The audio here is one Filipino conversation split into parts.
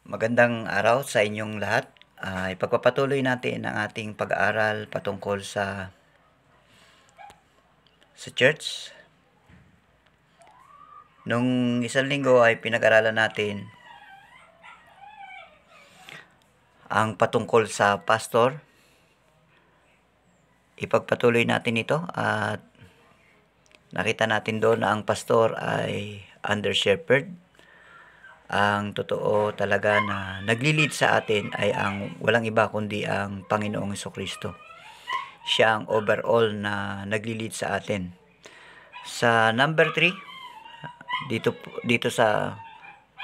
Magandang araw sa inyong lahat. Ipagpapatuloy natin ang ating pag-aaral patungkol sa church. Nung isang linggo ay pinag-aralan natin ang patungkol sa pastor. Ipagpatuloy natin ito at nakita natin doon na ang pastor ay under shepherd. Ang totoo talaga na nagli-lead sa atin ay ang walang iba kundi ang Panginoong Jesucristo. Siya ang overall na nagli-lead sa atin. Sa number 3, dito sa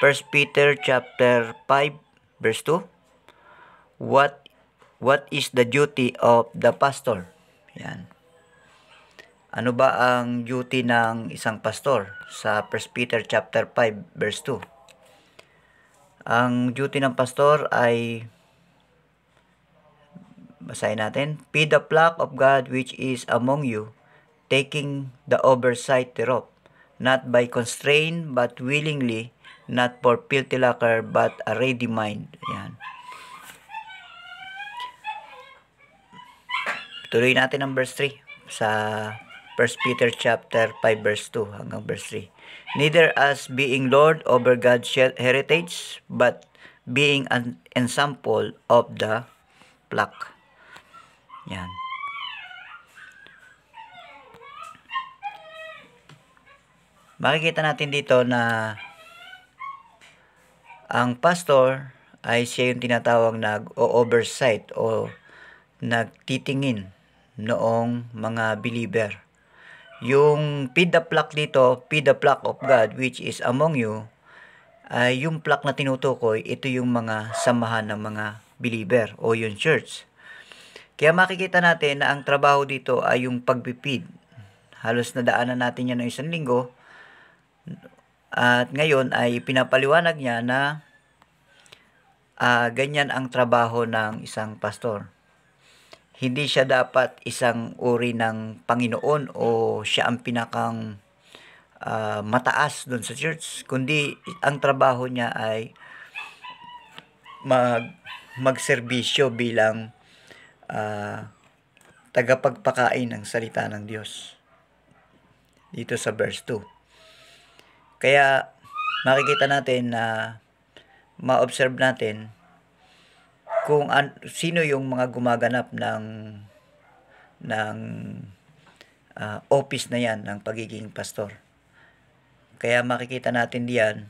1 Peter chapter 5 verse 2, what is the duty of the pastor? Yan. Ano ba ang duty ng isang pastor? Sa 1 Peter chapter 5 verse 2. Ang duty ng pastor ay, basahin natin, feed the flock of God which is among you, taking the oversight thereof, not by constraint but willingly, not for filthy lucre but a ready mind. Yan. Tuloy natin ang verse 3 sa 1 Peter chapter 5 verse 2 hanggang verse 3. Neither as being Lord over God's heritage, but being an ensample of the flock. Yan. Makikita natin dito na ang pastor ay siya yung tinatawag nag-oversight o nagtitingin noong mga believer. Yung feed the flock dito, feed the flock of God which is among you, ay yung flock na tinutukoy, ito yung mga samahan ng mga believer o yung church. Kaya makikita natin na ang trabaho dito ay yung pagpipid. Halos nadaanan natin yan ng isang linggo. At ngayon ay pinapaliwanag niya na ganyan ang trabaho ng isang pastor. Hindi siya dapat isang uri ng Panginoon o siya ang pinakang mataas doon sa church, kundi ang trabaho niya ay magserbisyo bilang tagapagpakain ng salita ng Diyos. Dito sa verse 2. Kaya makikita natin na ma-observe natin kung sino yung mga gumaganap ng office na yan ng pagiging pastor. Kaya makikita natin diyan,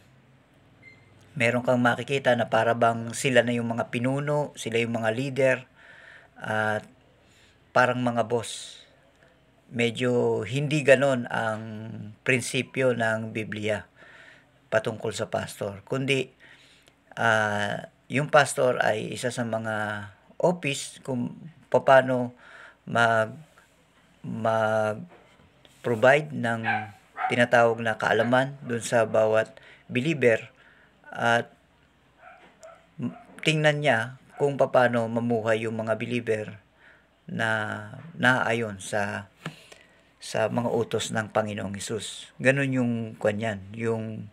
meron kang makikita na para bang sila na yung mga pinuno, sila yung mga leader, at parang mga boss. Medyo hindi ganon ang prinsipyo ng Biblia patungkol sa pastor, kundi yung pastor ay isa sa mga office kung paano mag-provide ng tinatawag na kaalaman dun sa bawat believer at tingnan niya kung paano mamuhay yung mga believer na naayon sa mga utos ng Panginoong Hesus. Ganun yung kanyan, yung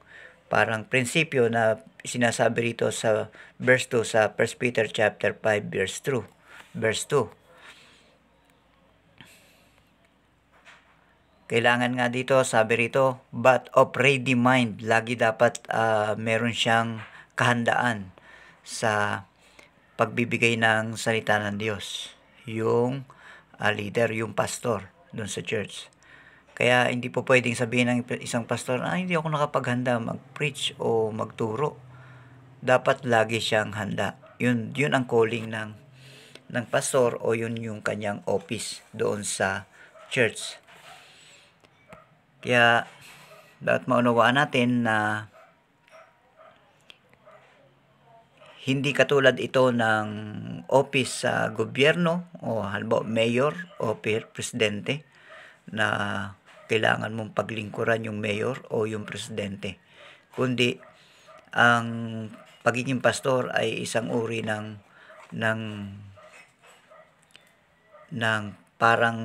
parang prinsipyo na sinasabi rito sa verse 2 sa 1 Peter chapter 5 verse 2. Kailangan nga dito, sabi rito, but of ready mind. Lagi dapat meron siyang kahandaan sa pagbibigay ng salita ng Diyos. Yung leader, yung pastor dun sa church. Kaya hindi po pwedeng sabihin ng isang pastor, hindi ako nakapaghanda mag-preach o magturo. Dapat lagi siyang handa. Yun ang calling ng pastor o yun yung kanyang office doon sa church. Kaya dapat maunawaan natin na hindi katulad ito ng office sa gobyerno o halimbawa mayor o presidente na kailangan mong paglingkuran yung mayor o yung presidente. Kundi ang pagiging pastor ay isang uri ng parang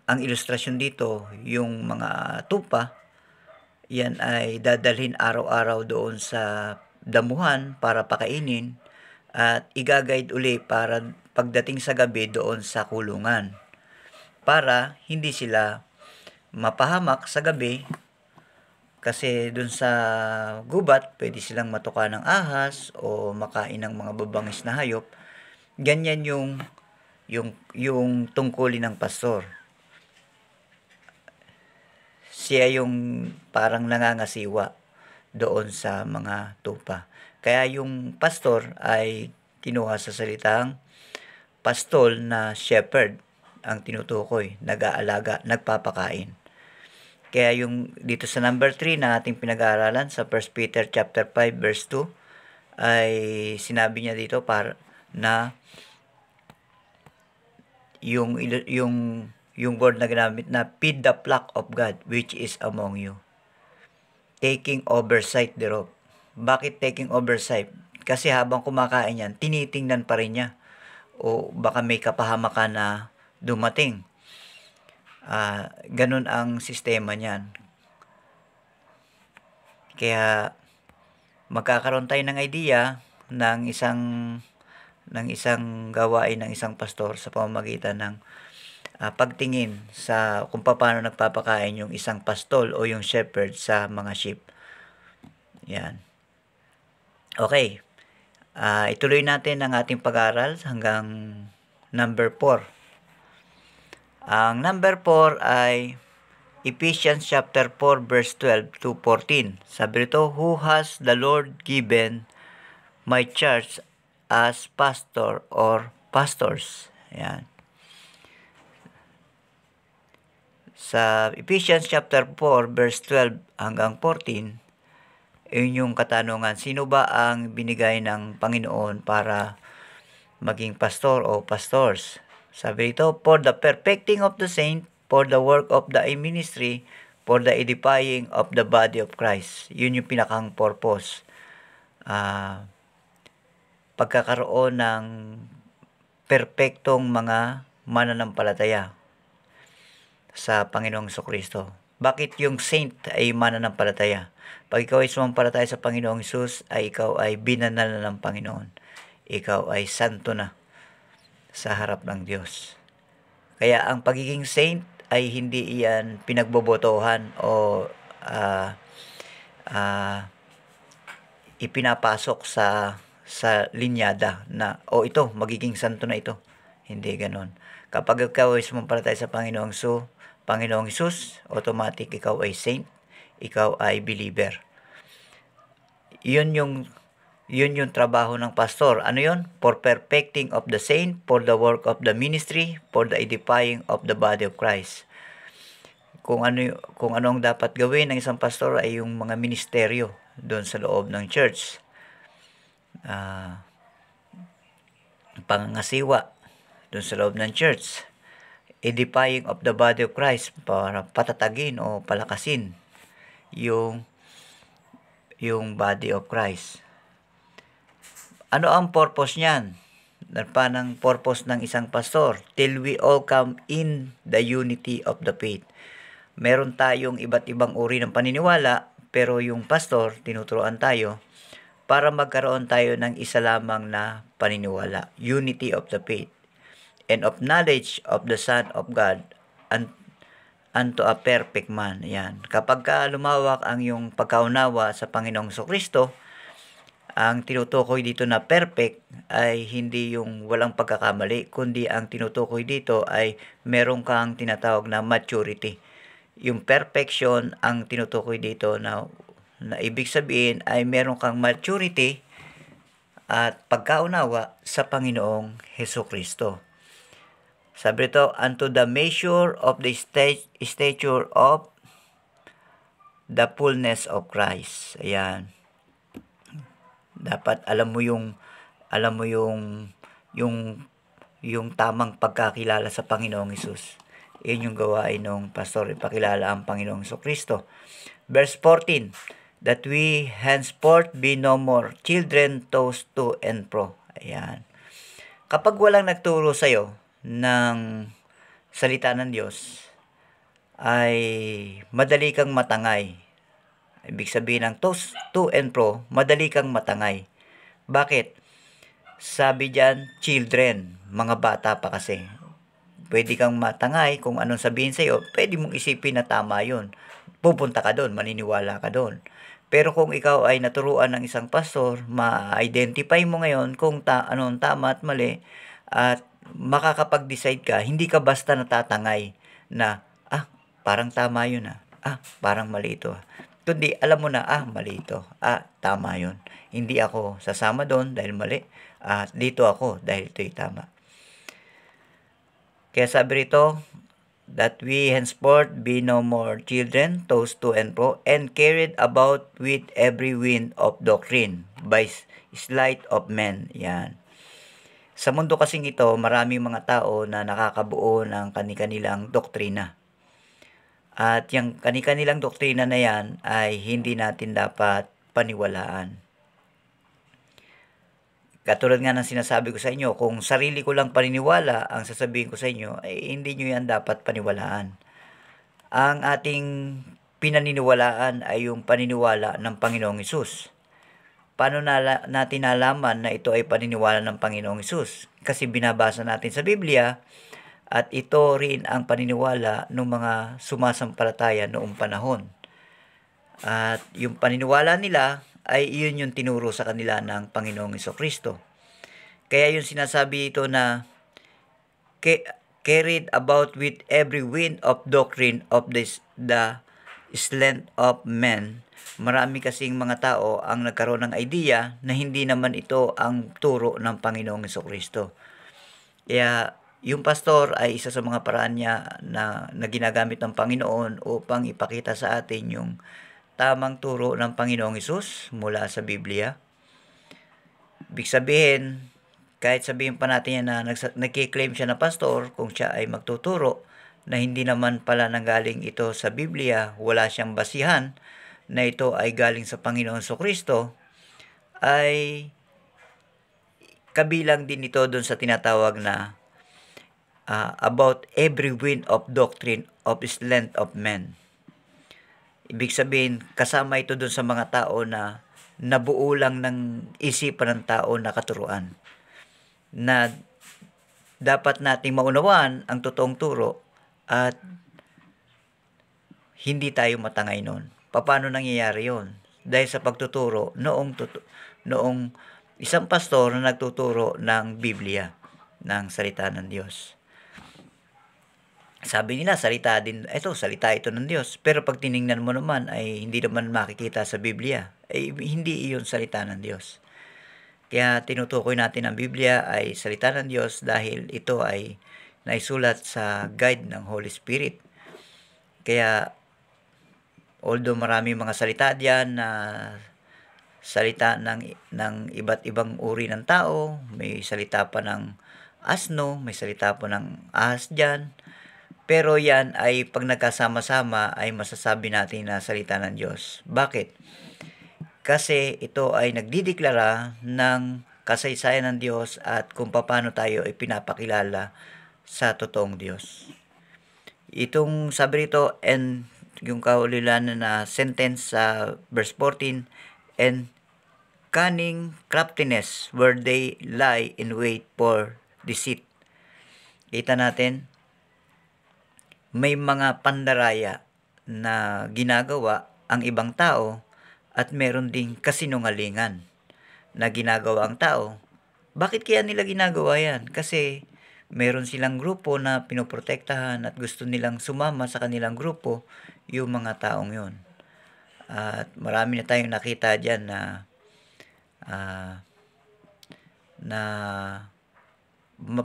ang ilustrasyon dito, yung mga tupa, yan ay dadalhin araw-araw doon sa damuhan para pakainin at i-guide uli para pagdating sa gabi doon sa kulungan para hindi sila mapahamak sa gabi kasi dun sa gubat pwede silang matuka ng ahas o makain ng mga babangis na hayop. Ganyan yung tungkulin ng pastor. Siya yung parang nangangasiwa doon sa mga tupa. Kaya yung pastor ay kinuha sa salitang pastol na shepherd ang tinutukoy, nag-aalaga, nagpapakain. Kaya yung dito sa number 3 na ating pinag-aaralan sa 1 Peter chapter 5 verse 2 ay sinabi niya dito para na yung word na ginamit na feed the flock of God which is among you. Taking oversight thereof. Bakit taking oversight? Kasi habang kumakain yan, tinitingnan pa rin niya. O baka may kapahamakan na dumating. Ganun ang sistema niyan. Kaya magkakaroon tayo ng idea ng isang gawain ng isang pastor sa pamamagitan ng pagtingin sa kung paano nagpapakain yung isang pastol o yung shepherd sa mga sheep. Yan. Okay. Ituloy natin ang ating pag-aaral hanggang number 4. Ang number 4 ay Ephesians chapter 4 verse 12 to 14. Sabi rito, who has the Lord given my church as pastor or pastors. Ayan. Sa Ephesians chapter 4 verse 12 hanggang 14, yun yung katanungan, sino ba ang binigay ng Panginoon para maging pastor o pastors? Sabi ito, for the perfecting of the saint, for the work of the ministry, for the edifying of the body of Christ. Yun yung pinakang purpose. Pagkakaroon ng perpektong mga mananampalataya sa Panginoong Jesucristo. Bakit yung saint ay mananampalataya? Pag ikaw ay sumampalataya sa Panginoong Hesus, ay ikaw ay binanal na ng Panginoon. Ikaw ay santo na sa harap ng Diyos. Kaya ang pagiging saint ay hindi iyan pinagbobotohan o ipinapasok sa linyada na ito magiging santo na ito. Hindi ganoon. Kapag ikaw ay sumampalataya sa Panginoong Hesus, automatic ikaw ay saint, ikaw ay believer. Yun yung trabaho ng pastor. Ano yun? For perfecting of the saint, for the work of the ministry, for the edifying of the body of Christ. Kung ano ang dapat gawin ng isang pastor ay yung mga ministeryo doon sa loob ng church. Pangangasiwa doon sa loob ng church. Edifying of the body of Christ para patatagin o palakasin yung body of Christ. Ano ang purpose niyan? Ng purpose ng isang pastor? Till we all come in the unity of the faith. Meron tayong iba't ibang uri ng paniniwala, pero yung pastor, tinuturuan tayo para magkaroon tayo ng isa lamang na paniniwala. Unity of the faith. And of knowledge of the Son of God unto a perfect man. Yan. Kapag lumawak ang iyong pagkaunawa sa Panginoong Jesucristo, ang tinutukoy dito na perfect ay hindi yung walang pagkakamali, kundi ang tinutukoy dito ay meron kang tinatawag na maturity. Yung perfection ang tinutukoy dito na ibig sabihin ay meron kang maturity at pagkaunawa sa Panginoong Jesucristo. Sabi ito, unto the measure of the stature of the fullness of Christ. Ayan. Dapat alam mo yung tamang pagkakilala sa Panginoong Hesus. Iyon yung gawain ng pastor, ipakilala ang Panginoong Jesucristo. Verse 14, that we henceforth be no more children tossed to and fro. Ayan. Kapag walang nagturo sa'yo ng salita ng Diyos, ay madali kang matangay. Ibig sabihin ng to and fro, madali kang matangay. Bakit? Sabi diyan, children, mga bata pa kasi. Pwede kang matangay kung anong sabihin sa'yo, pwede mong isipin na tama yun. Pupunta ka doon, maniniwala ka doon. Pero kung ikaw ay naturuan ng isang pastor, ma-identify mo ngayon kung anong tama at mali, at makakapag-decide ka, hindi ka basta natatangay na, parang tama yun parang mali ito. Kundi alam mo na, mali ito. Tama yun. Hindi ako sasama doon dahil mali. Dito ako dahil ito'y tama. Kaya sabi rito, that we henceforth be no more children, tossed to and fro, and carried about with every wind of doctrine, by sleight of men. Yan. Sa mundo kasing ito, maraming mga tao na nakakabuo ng kanilang doktrina. At yung kanilang doktrina na yan ay hindi natin dapat paniwalaan. Katulad nga ng sinasabi ko sa inyo, kung sarili ko lang paniniwala ang sasabihin ko sa inyo, hindi nyo yan dapat paniwalaan. Ang ating pinaniniwalaan ay yung paniniwala ng Panginoong Hesus. Paano natin nalaman na ito ay paniniwala ng Panginoong Hesus? Kasi binabasa natin sa Biblia at ito rin ang paniniwala ng mga sumasampalataya noong panahon. At yung paniniwala nila ay iyon yung tinuro sa kanila ng Panginoong Hesukristo. Kaya yung sinasabi ito na carried about with every wind of doctrine of the slant of men. Marami kasing mga tao ang nagkaroon ng idea na hindi naman ito ang turo ng Panginoong Hesukristo. Kaya yung pastor ay isa sa mga paraan niya na ginagamit ng Panginoon upang ipakita sa atin yung tamang turo ng Panginoong Hesus mula sa Biblia. Ibig sabihin, kahit sabihin pa natin yan na nagkiklaim siya na pastor, kung siya ay magtuturo na hindi naman pala nanggaling ito sa Biblia, wala siyang basihan na ito ay galing sa Panginoon Jesucristo, ay kabilang din ito doon sa tinatawag na about every wind of doctrine of slant of men. Ibig sabihin, kasama ito doon sa mga tao na nabuo lang ng isipan ng tao na katuruan. Na dapat nating maunawaan ang totoong turo at hindi tayo matangay noon. Paano nangyayari yon? Dahil sa pagtuturo noong isang pastor na nagtuturo ng Biblia, ng salita ng Diyos. Sabi nila, salita ito ng Diyos. Pero pag tiningnan mo naman, ay hindi naman makikita sa Biblia. Hindi iyon salita ng Diyos. Kaya tinutukoy natin ang Biblia ay salita ng Diyos dahil ito ay naisulat sa guide ng Holy Spirit. Kaya, although marami mga salita diyan na salita ng iba't ibang uri ng tao, may salita pa ng asno, may salita pa ng ahas diyan, pero yan ay pag nagkasama-sama ay masasabi natin na salita ng Diyos. Bakit? Kasi ito ay nagdideklara ng kasaysayan ng Diyos at kung paano tayo ay pinapakilala sa totoong Diyos. Itong sabi rito, and yung kaulilan na sentence sa verse 14, and cunning craftiness where they lie in wait for deceit. Kita natin, may mga pandaraya na ginagawa ang ibang tao at meron ding kasinungalingan na ginagawa ang tao. Bakit kaya nila ginagawa yan? Kasi meron silang grupo na pinoprotektahan at gusto nilang sumama sa kanilang grupo yung mga taong yun. At marami na tayong nakita dyan na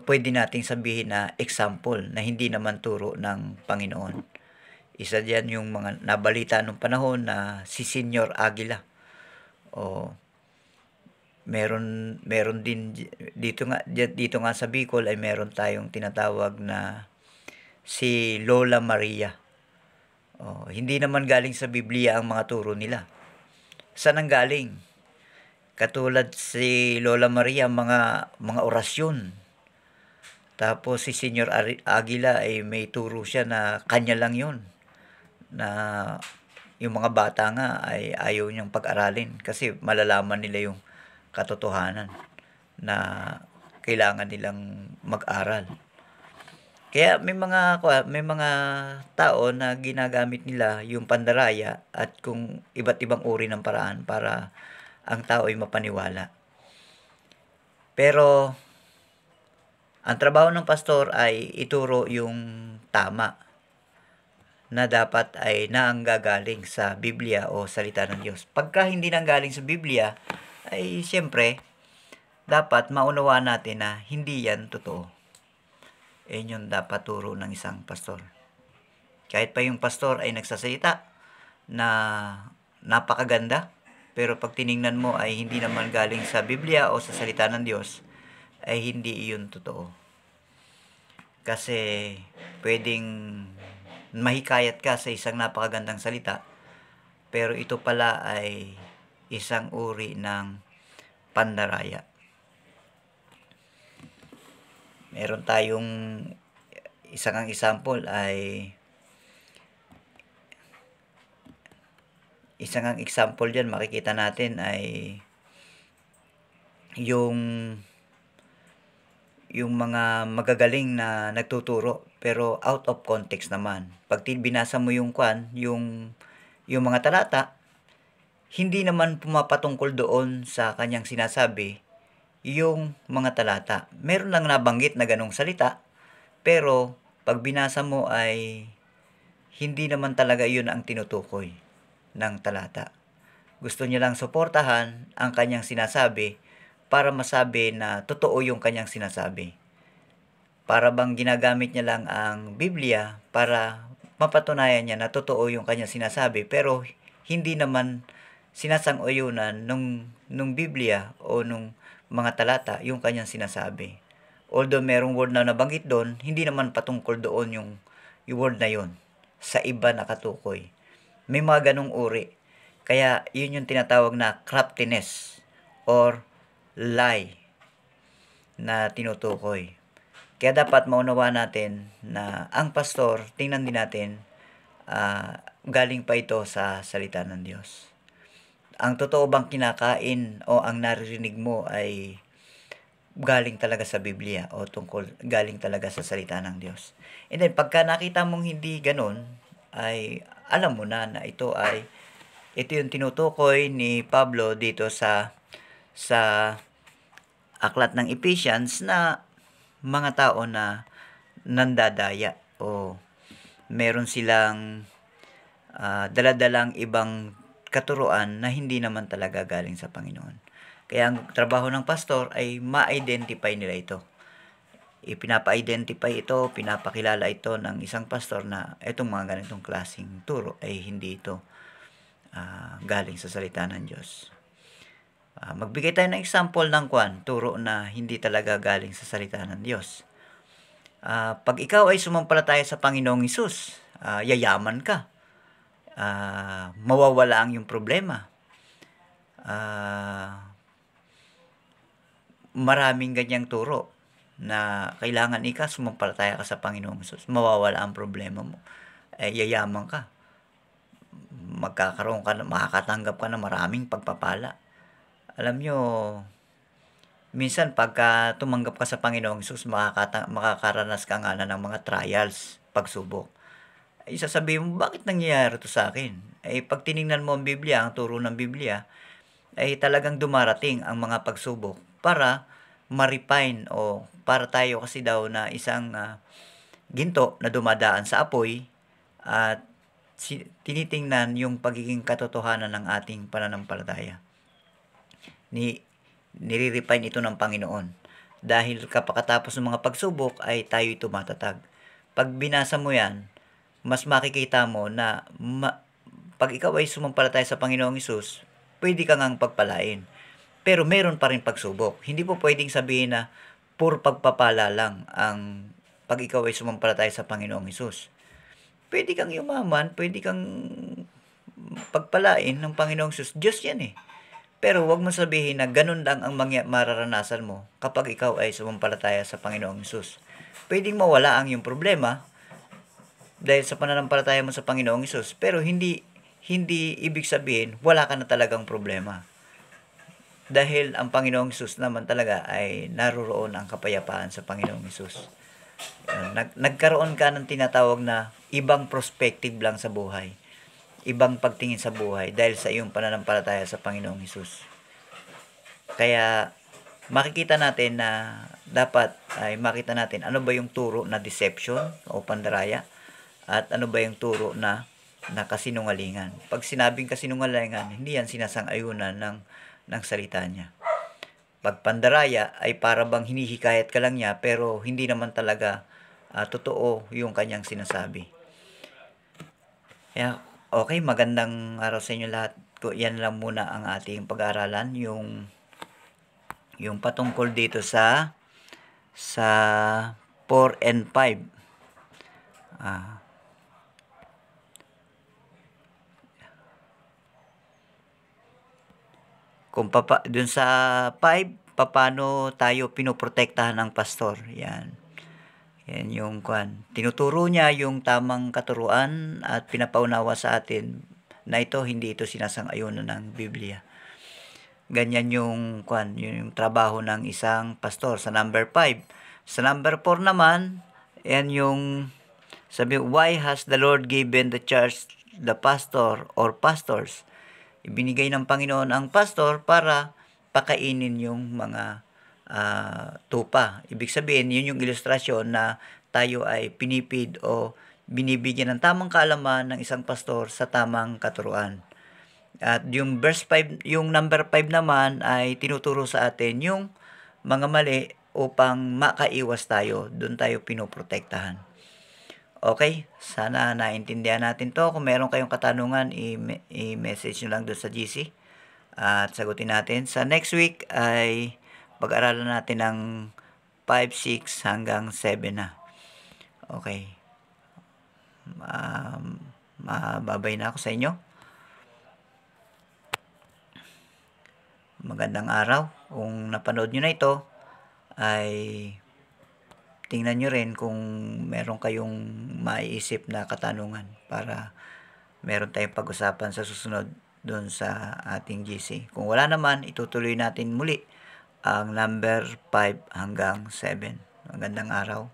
pwede nating sabihin na example na hindi naman turo ng Panginoon. Isa diyan yung mga nabalita nung panahon na si Senyor Aguila. Meron din dito nga sa Bicol ay meron tayong tinatawag na si Lola Maria. Hindi naman galing sa Biblia ang mga turo nila. Saan ang galing? Katulad si Lola Maria, mga orasyon. Tapos si Senyor Aguila ay may turo siya na kanya lang yun. Na yung mga bata nga ay ayaw niyang pag-aralin kasi malalaman nila yung katotohanan na kailangan nilang mag-aral. Kaya may mga tao na ginagamit nila yung pandaraya at kung iba't ibang uri ng paraan para ang tao ay mapaniwala. Pero ang trabaho ng pastor ay ituro yung tama na dapat ay naanggagaling sa Biblia o salita ng Diyos. Pagka hindi nanggaling sa Biblia, ay siyempre, dapat maunawaan natin na hindi yan totoo. Yan yung dapat turo ng isang pastor. Kahit pa yung pastor ay nagsasalita na napakaganda, pero pag tiningnan mo ay hindi naman galing sa Biblia o sa salita ng Diyos, ay hindi iyon totoo. Kasi pwedeng mahikayat ka sa isang napakagandang salita, pero ito pala ay isang uri ng pandaraya. Meron tayong isang example diyan makikita natin ay yung mga magagaling na nagtuturo pero out of context naman. Pag binasa mo yung mga talata, hindi naman pumapatungkol doon sa kanyang sinasabi yung mga talata. Meron lang nabanggit na ganong salita, pero pag binasa mo ay hindi naman talaga yun ang tinutukoy ng talata. Gusto niya lang suportahan ang kanyang sinasabi para masabi na totoo yung kanyang sinasabi. Para bang ginagamit niya lang ang Biblia para mapatunayan niya na totoo yung kanyang sinasabi, pero hindi naman sinasang-ayunan nung Biblia o nung mga talata yung kanyang sinasabi. Although merong word na nabanggit doon, hindi naman patungkol doon yung word na yun. Sa iba nakatukoy. May mga ganong uri. Kaya yun yung tinatawag na craftiness or lie na tinutukoy. Kaya dapat maunawa natin na ang pastor, tingnan din natin, galing pa ito sa salita ng Diyos. Ang totoo bang kinakain o ang naririnig mo ay galing talaga sa Biblia o galing talaga sa salita ng Diyos. And then, pagka nakita mong hindi ganun, ay alam mo na ito yung tinutukoy ni Pablo dito sa aklat ng Ephesians na mga tao na nandadaya o meron silang daladalang ibang katuruan na hindi naman talaga galing sa Panginoon. Kaya ang trabaho ng pastor ay ma-identify nila ito. Ipinapa-identify ito, pinapakilala ito ng isang pastor na itong mga ganitong klaseng turo ay hindi ito galing sa salita ng Diyos. Magbigay tayo ng example ng turo na hindi talaga galing sa salita ng Diyos. Pag ikaw ay sumampalataya sa Panginoong Hesus, yayaman ka. Mawawala ang iyong problema. Maraming ganyang turo na kailangan sumampalataya ka sa Panginoong Hesus, mawawala ang problema mo. Yayaman ka. Makakatanggap ka ng maraming pagpapala. Alam nyo, minsan pagka tumanggap ka sa Panginoong Hesus, makakaranas ka nga na ng mga trials, pagsubok. Ay sasabihin mo, bakit nangyayari ito sa akin? Pag tinignan mo ang Biblia, ang turo ng Biblia, ay talagang dumarating ang mga pagsubok para ma-refine o para tayo kasi daw na isang ginto na dumadaan sa apoy at tinitingnan yung pagiging katotohanan ng ating pananampalataya. Nire-refine ito ng Panginoon. Dahil kapagkatapos ng mga pagsubok ay tayo'y tumatatag. Pag binasa mo yan, mas makikita mo na pag ikaw ay sumampalataya sa Panginoong Hesus, pwede ka ngang pagpalain. Pero meron pa rin pagsubok. Hindi po pwedeng sabihin na puro pagpapala lang ang pag ikaw ay sumampalataya sa Panginoong Hesus. Pwede kang yumaman, pwede kang pagpalain ng Panginoong Hesus. Diyos yan eh. Pero wag mo sabihin na ganun lang ang mararanasan mo kapag ikaw ay sumampalataya sa Panginoong Hesus. Pwedeng mawala ang iyong problema dahil sa pananampalataya mo sa Panginoong Hesus, pero hindi hindi ibig sabihin wala ka na talagang problema. Dahil ang Panginoong Hesus naman talaga ay naroroon ang kapayapaan sa Panginoong Hesus. Nagkaroon ka ng tinatawag na ibang perspective lang sa buhay. Ibang pagtingin sa buhay dahil sa iyong pananampalataya sa Panginoong Hesus. Kaya makikita natin na dapat ay makita natin ano ba yung turo na deception o pandaraya at ano ba yung turo na kasinungalingan. Pag sinabing kasinungalingan, hindi yan sinasang-ayunan ng salita niya. Pag pandaraya ay para bang hinihikayat ka lang niya pero hindi naman talaga totoo yung kanyang sinasabi. Kaya, okay, magandang araw sa inyo lahat. Yan lang muna ang ating pag-aaralan, yung patungkol dito sa 4 and 5. Kung dun sa 5, paano tayo pinoprotektahan ng pastor. Yan yung tinuturo niya yung tamang katuruan at pinapaunawa sa atin na hindi ito sinasang-ayunan ng Biblia. Ganyan yung yung trabaho ng isang pastor sa number 5. Sa number 4 naman, yan yung sabi, why has the Lord given the church the pastor or pastors? Ibinigay ng Panginoon ang pastor para pakainin yung mga tupa. Ibig sabihin, yun yung ilustrasyon na tayo ay pinipid o binibigyan ng tamang kaalaman ng isang pastor sa tamang katuruan. At yung verse 5, yung number 5 naman ay tinuturo sa atin yung mga mali upang makaiwas tayo, doon tayo pinoprotektahan. Okay, sana naintindihan natin to. Kung meron kayong katanungan, i-message nyo lang doon sa GC at sagutin natin. Sa next week ay pag-aralan natin ng 5, 6 hanggang 7 na. Okay. Mababay na ako sa inyo. Magandang araw. Kung napanood nyo na ito, ay tingnan nyo rin kung meron kayong maiisip na katanungan para meron tayong pag-usapan sa susunod doon sa ating GC. Kung wala naman, itutuloy natin muli ang number 5 hanggang 7. Magandang araw.